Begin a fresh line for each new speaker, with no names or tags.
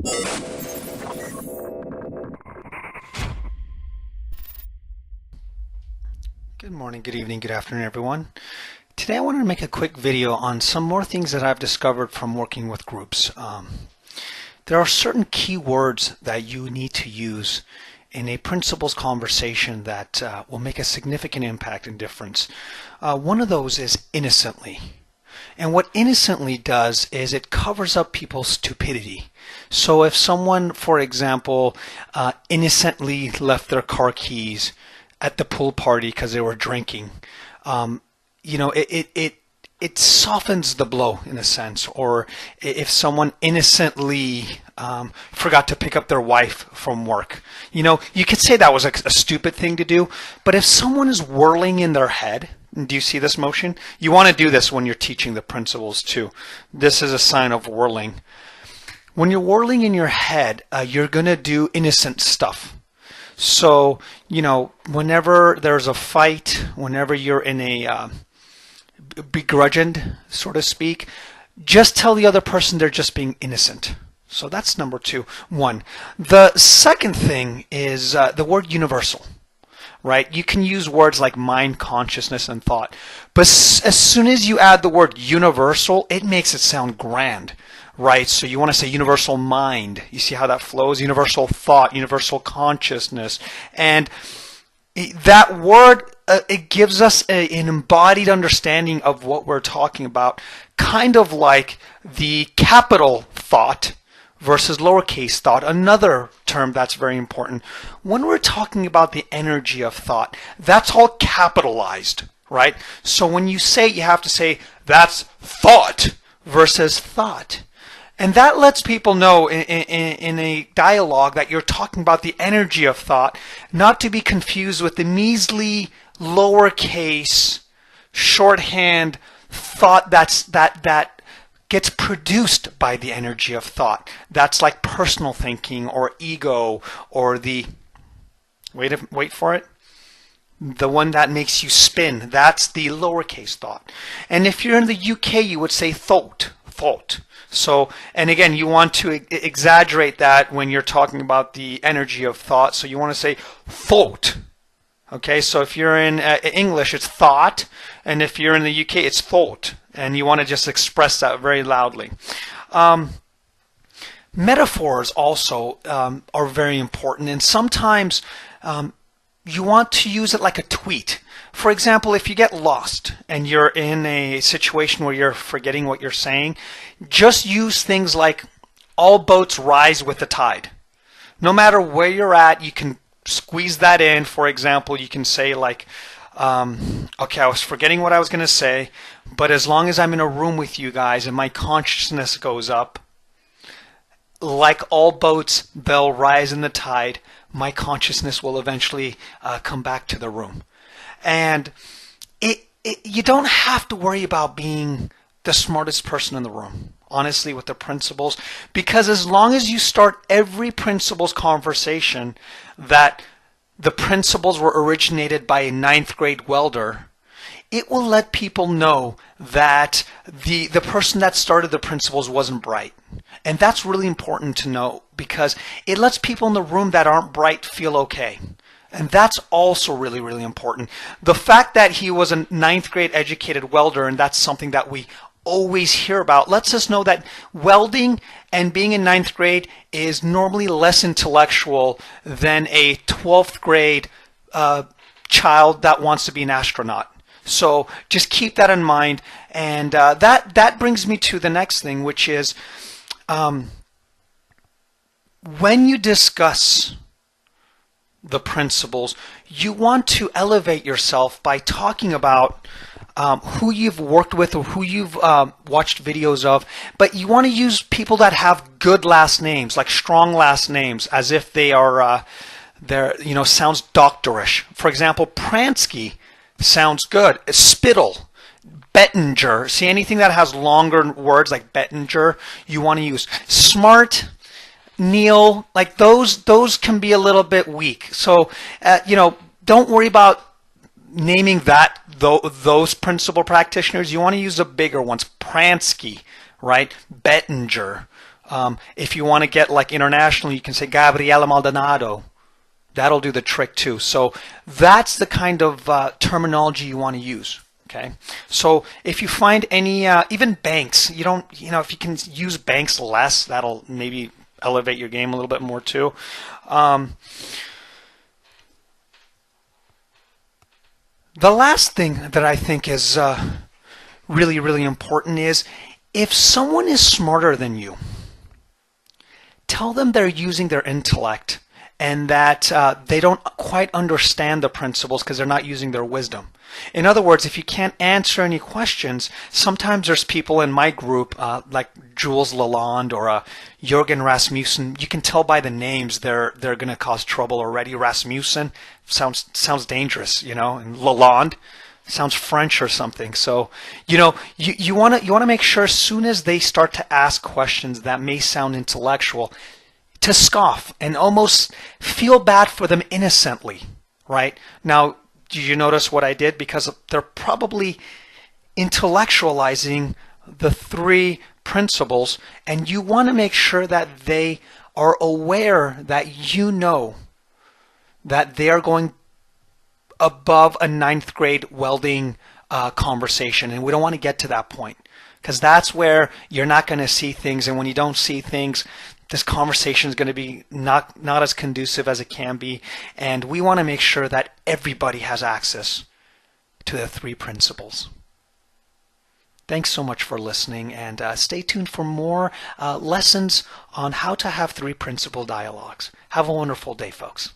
Good morning, good evening, good afternoon, everyone. Today I wanted to make a quick video on some more things that I've discovered from working with groups. There are certain key words that you need to use in a principles conversation that will make a significant impact and difference. One of those is innocently. And what innocently does is it covers up people's stupidity. So if someone, for example, innocently left their car keys at the pool party because they were drinking, it softens the blow in a sense. Or if someone innocently forgot to pick up their wife from work, you could say that was a stupid thing to do. But if someone is whirling in their head, do you see this motion? You want to do this when you're teaching the principles too. This is a sign of whirling. When you're whirling in your head, you're going to do innocent stuff. So, whenever there's a fight, whenever you're in a begrudged, so to speak, just tell the other person they're just being innocent. So that's number one. The second thing is the word universal, right? You can use words like mind, consciousness, and thought. But as soon as you add the word universal, it makes it sound grand. Right, so you want to say universal mind. You see how that flows? Universal thought, universal consciousness. And that word, it gives us an embodied understanding of what we're talking about, kind of like the capital thought versus lowercase thought, another term that's very important. When we're talking about the energy of thought, that's all capitalized, right? So when you say, you have to say, that's thought versus thought. And that lets people know in a dialogue that you're talking about the energy of thought, not to be confused with the measly, lowercase, shorthand thought that gets produced by the energy of thought. That's like personal thinking or ego or the, wait for it, the one that makes you spin. That's the lowercase thought. And if you're in the UK, you would say thought. So, and again, you want to exaggerate that when you're talking about the energy of thought. So you want to say thought. Okay, so if you're in English, it's thought. And if you're in the UK, it's thought. And you want to just express that very loudly. Metaphors also are very important. And sometimes you want to use it like a tweet. For example, if you get lost and you're in a situation where you're forgetting what you're saying, just use things like all boats rise with the tide. No matter where you're at, you can squeeze that in. For example, you can say like, okay, I was forgetting what I was going to say, but as long as I'm in a room with you guys and my consciousness goes up, like all boats, they'll rise in the tide. My consciousness will eventually come back to the room. And you don't have to worry about being the smartest person in the room, honestly, with the principles, because as long as you start every principles conversation that the principles were originated by a 9th grade welder, it will let people know that the person that started the principles wasn't bright. And that's really important to know because it lets people in the room that aren't bright feel okay. And that's also really, really important. The fact that he was a 9th grade educated welder, and that's something that we always hear about, lets us know that welding and being in 9th grade is normally less intellectual than a 12th grade child that wants to be an astronaut. So just keep that in mind. And that brings me to the next thing, which is when you discuss the principles, you want to elevate yourself by talking about who you've worked with or who you've watched videos of, but you want to use people that have good last names, like strong last names, as if they are, sounds doctorish. For example, Pransky sounds good. Spittle, Bettinger. See, anything that has longer words like Bettinger, you want to use. Smart, Neil, like those can be a little bit weak. So, don't worry about naming those principal practitioners. You want to use the bigger ones. Pransky, right? Bettinger, If you want to get like international, you can say Gabriela Maldonado. That'll do the trick too. So that's the kind of terminology you want to use. Okay. So if you find any, even banks, if you can use banks less, that'll maybe elevate your game a little bit more too. The last thing that I think is really, really important is if someone is smarter than you, tell them they're using their intellect and that they don't quite understand the principles because they're not using their wisdom. In other words, if you can't answer any questions, sometimes there's people in my group like Jules Lalonde or Jürgen Rasmussen. You can tell by the names they're going to cause trouble already. Rasmussen sounds dangerous, and Lalonde sounds French or something. So, you want to make sure as soon as they start to ask questions that may sound intellectual, to scoff and almost feel bad for them innocently, right? Now, did you notice what I did? Because they're probably intellectualizing the 3 principles, and you want to make sure that they are aware that you know that they are going above a 9th grade welding conversation, and we don't want to get to that point because that's where you're not going to see things, and when you don't see things, this conversation is going to be not as conducive as it can be, and we want to make sure that everybody has access to the 3 principles. Thanks so much for listening, and stay tuned for more lessons on how to have 3 principle dialogues. Have a wonderful day, folks.